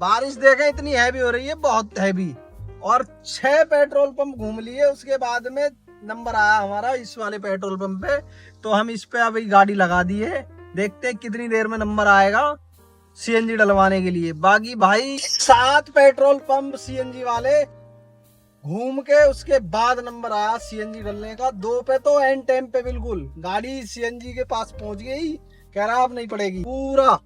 बारिश देखें इतनी हैवी हो रही है, बहुत हैवी। और 6 पेट्रोल पंप घूम लिए, उसके बाद में नंबर आया हमारा इस वाले पेट्रोल पंप पे। तो हम इस पे अभी गाड़ी लगा दी है, देखते हैं कितनी देर में नंबर आएगा सीएनजी डलवाने के लिए। बाकी भाई 7 पेट्रोल पंप सीएनजी वाले घूम के उसके बाद नंबर आया सीएनजी डलने का। 2 पे तो एंड टाइम पे बिल्कुल गाड़ी सीएनजी के पास पहुंच गई, कह रहा अब नहीं पड़ेगी। पूरा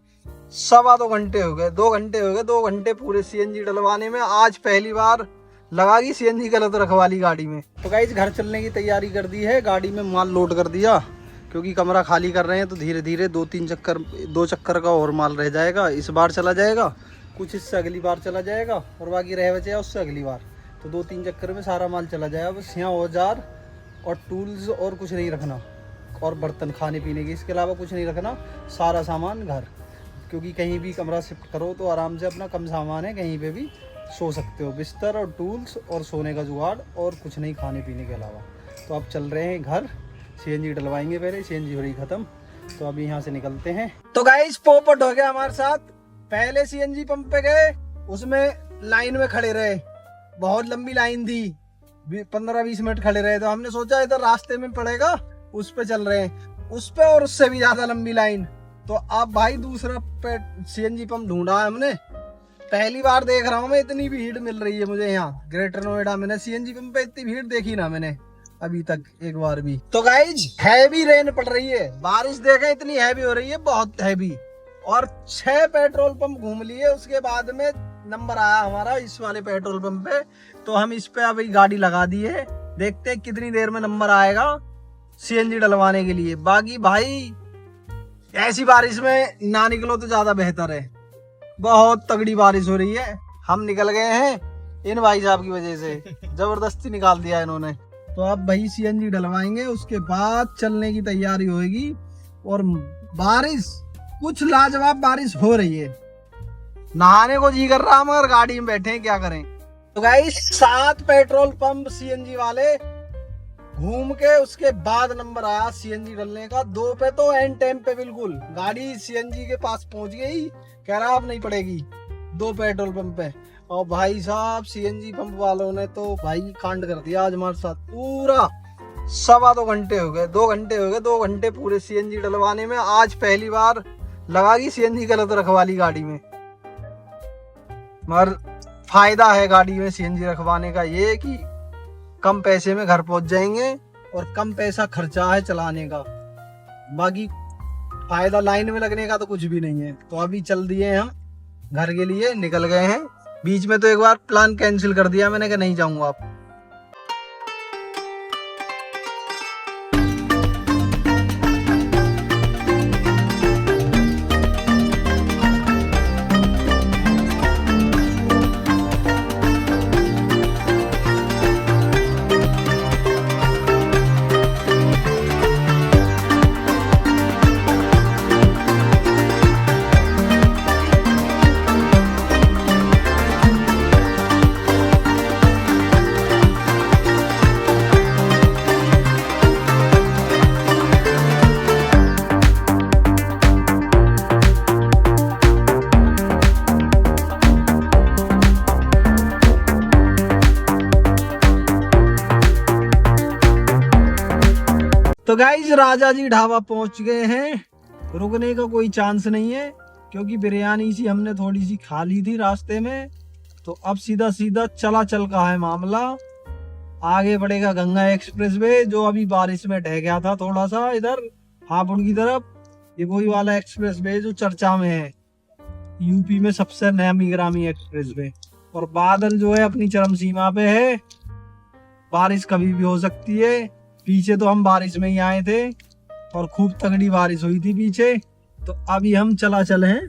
2.25 घंटे हो गए, 2 घंटे हो गए, 2 घंटे पूरे सीएनजी डलवाने में। आज पहली बार लगा की सीएनजी गलत रखवाली गाड़ी में। तो गाइस घर चलने की तैयारी कर दी है, गाड़ी में माल लोड कर दिया, क्योंकि कमरा खाली कर रहे हैं। तो धीरे धीरे 2 चक्कर का और माल रह जाएगा, इस बार चला जाएगा, कुछ इससे अगली बार चला जाएगा, और बाकी रह बचे उससे अगली बार। तो 2-3 चक्कर में सारा माल चला जाएगा। बस यहाँ औजार और टूल्स और कुछ नहीं रखना, और बर्तन खाने पीने के, इसके अलावा कुछ नहीं रखना, सारा सामान घर। क्योंकि कहीं भी कमरा शिफ्ट करो तो आराम से अपना कम सामान है, कहीं पे भी सो सकते हो, बिस्तर और टूल्स और सोने का जुगाड़, और कुछ नहीं खाने पीने के अलावा। तो अब चल रहे हैं घर, सीएनजी डलवाएंगे पहले, सीएनजी हो रही खत्म। तो अभी यहाँ से निकलते हैं। तो गाइस पोपट हो गया हमारे साथ। पहले सीएनजी पंप पे गए, उसमें लाइन में खड़े रहे, बहुत लंबी लाइन थी, 15-20 मिनट खड़े रहे। तो हमने सोचा इधर रास्ते में पड़ेगा, उस पे चल रहे हैं, उस पे और उससे भी ज्यादा लंबी लाइन। तो अब भाई दूसरा सीएनजी पंप ढूंढा है हमने। पहली बार देख रहा हूँ मैं, इतनी भीड़ मिल रही है मुझे यहाँ ग्रेटर नोएडा में। सीएनजी पंप पे इतनी भीड़ देखी ना मैंने अभी तक एक बार भी। तो गाइज हैवी रेन पड़ रही है, बारिश देखें इतनी हैवी हो रही है, बहुत हैवी। और 6 पेट्रोल पंप घूम लिए, उसके बाद में नंबर आया हमारा इस वाले पेट्रोल पंप पे। तो हम इस पे अभी गाड़ी लगा दी है, देखते हैं कितनी देर में नंबर आएगा सीएनजी डलवाने के लिए। बाकी भाई ऐसी बारिश में ना निकलो तो ज्यादा बेहतर है, बहुत तगड़ी बारिश हो रही है। हम निकल गए हैं इन भाई साहब की वजह से, जबरदस्ती निकाल दिया इन्होंने। तो अब भाई सीएनजी डलवाएंगे, उसके बाद चलने की तैयारी होगी। और बारिश कुछ लाजवाब बारिश हो रही है, नहाने को जी कर रहा, मगर गाड़ी में बैठे हैं, क्या करें। तो गाइस 7 पेट्रोल पंप सीएनजी वाले घूम के उसके बाद नंबर आया सीएनजी डलने का। 2 पे तो एंड टाइम पे बिल्कुल गाड़ी सीएनजी के पास पहुंच गई, कह रहा अब नहीं पड़ेगी। 2 पेट्रोल पंप पे। और भाई साहब सीएनजी पंप वालों ने तो भाई कांड कर दिया आज हमारे साथ। पूरा 2.25 घंटे हो गए, 2 घंटे हो गए, 2 घंटे पूरे सीएनजी डलवाने में। आज पहली बार लगा की सीएनजी गलत रखवाली गाड़ी में। मगर फायदा है गाड़ी में सीएनजी रखवाने का ये कि कम पैसे में घर पहुंच जाएंगे, और कम पैसा खर्चा है चलाने का। बाकी फायदा लाइन में लगने का तो कुछ भी नहीं है। तो अभी चल दिए हम घर के लिए, निकल गए हैं। बीच में तो एक बार प्लान कैंसिल कर दिया मैंने, कि नहीं जाऊंगा आप। तो गाइज राजा जी ढाबा पहुंच गए हैं, रुकने का कोई चांस नहीं है, क्योंकि बिरयानी सी हमने थोड़ी सी खा ली थी रास्ते में। तो अब सीधा सीधा चल का है मामला। आगे बढ़ेगा गंगा एक्सप्रेसवे, जो अभी बारिश में ढह गया था थोड़ा सा इधर हापुड़ की तरफ। ये वही वाला एक्सप्रेसवे जो चर्चा में है, यूपी में सबसे नामी गिरामी एक्सप्रेसवे। और बादल जो है अपनी चरम सीमा पे है, बारिश कभी भी हो सकती है। पीछे तो हम बारिश में ही आए थे, और खूब तगड़ी बारिश हुई थी पीछे। तो अभी हम चले हैं।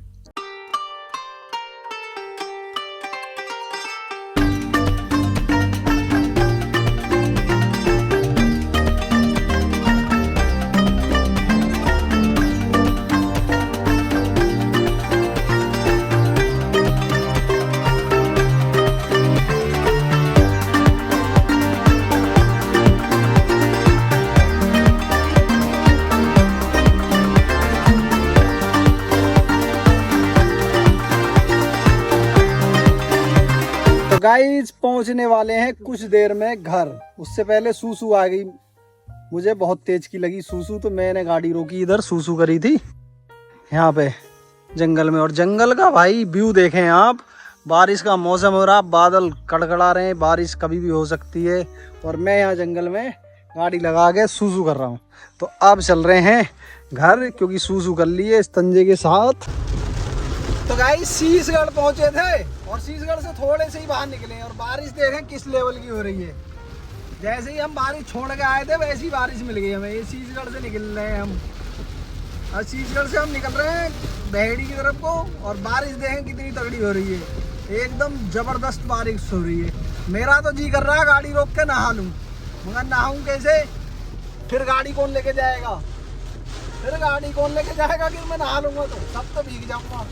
गाइस पहुंचने वाले हैं कुछ देर में घर। उससे पहले सूसू आ गई, मुझे बहुत तेज की लगी सूसू, तो मैंने गाड़ी रोकी, इधर सूसू करी थी यहाँ पे जंगल में। और जंगल का भाई व्यू देखें आप, बारिश का मौसम हो रहा, बादल कड़कड़ा रहे हैं, बारिश कभी भी हो सकती है। और मैं यहाँ जंगल में गाड़ी लगा के सूसू कर रहा हूँ। तो अब चल रहे हैं घर, क्योंकि सूसू कर लिए इस तंजे के साथ। तो गाइस शीशगढ़ पहुंचे थे और शीशगढ़ से थोड़े से ही बाहर निकले और बारिश देखें किस लेवल की हो रही है। जैसे ही हम बारिश छोड़ के आए थे वैसी बारिश मिल गई हमें। ये शीशगढ़ से निकल रहे हैं हम, और शीशगढ़ से हम निकल रहे हैं बहेड़ी की तरफ को। और बारिश देखें कितनी तगड़ी हो रही है, एकदम जबरदस्त बारिश हो रही है। मेरा तो जी कर रहा है गाड़ी रोक के नहा लूँ, मगर नहाऊँ कैसे? फिर गाड़ी कौन लेके जाएगा? फिर मैं नहा लूँगा तो सब तो भीग जाऊँगा।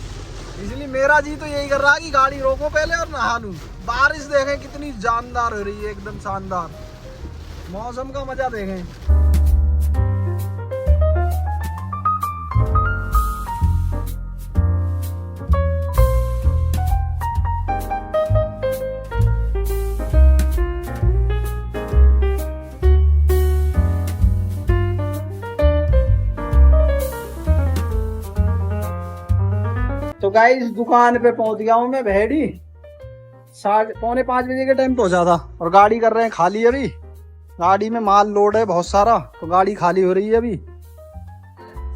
इसलिए मेरा जी तो यही कर रहा है कि गाड़ी रोको पहले और नहा लूँ। बारिश देखें कितनी जानदार हो रही है, एकदम शानदार। मौसम का मजा देखें। तो गाइस दुकान पे पहुंच गया हूँ मैं बहेड़ी। 4:45 बजे के टाइम पहुंचा था और गाड़ी कर रहे हैं खाली। अभी गाड़ी में माल लोड है बहुत सारा, तो गाड़ी खाली हो रही है अभी।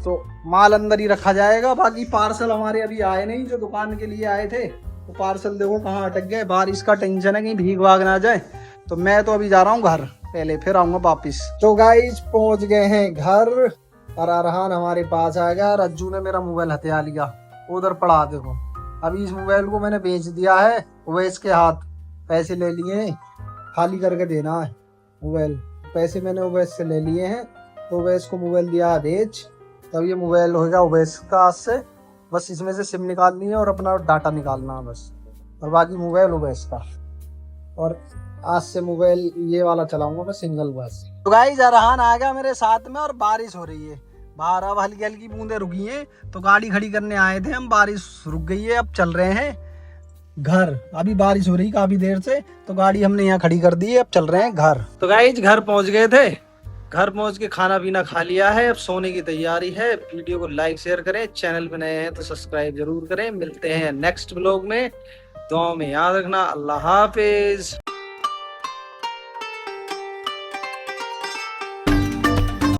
तो माल अंदर ही रखा जाएगा, बाकी पार्सल हमारे अभी आए नहीं जो दुकान के लिए आए थे। तो पार्सल देखो कहाँ अटक गए। बारिश का टेंशन है कहीं भीग भाग ना जाए। तो मैं तो अभी जा रहा हूँ घर, पहले फिर आऊंगा वापिस। तो गाइस पहुंच गए हैं घर और अरहान हमारे पास आ गया। रज्जू ने मेरा मोबाइल हथिया लिया, उधर पड़ा देखो। अभी इस मोबाइल को मैंने बेच दिया है, उवैस के हाथ पैसे ले लिए, खाली करके देना है मोबाइल। पैसे मैंने उवैस से ले लिए हैं, तो उवैस को मोबाइल दिया बेच, तब ये मोबाइल होगा उवैस का हाथ से। बस इसमें से सिम निकालनी है और अपना डाटा निकालना है बस, और बाकी मोबाइल उवैस का। और आज से मोबाइल ये वाला चलाऊंगा मैं, सिंगल बस। तो गाइस अरहान आ गया मेरे साथ में और बारिश हो रही है बाहर। अब हल्की हल्की बूंदे रुकी हैं, तो गाड़ी खड़ी करने आए थे हम, बारिश रुक गई है। अब चल रहे हैं घर। अभी बारिश हो रही काफी देर से, तो गाड़ी हमने यहाँ खड़ी कर दी है, अब चल रहे हैं घर। तो गाइस घर पहुंच गए थे, घर पहुंच के खाना पीना खा लिया है, अब सोने की तैयारी है। वीडियो को लाइक शेयर करें, चैनल पे नए हैं तो सब्सक्राइब जरूर करें। मिलते हैं नेक्स्ट व्लॉग में, दुआ में याद रखना। अल्लाह हाफिज।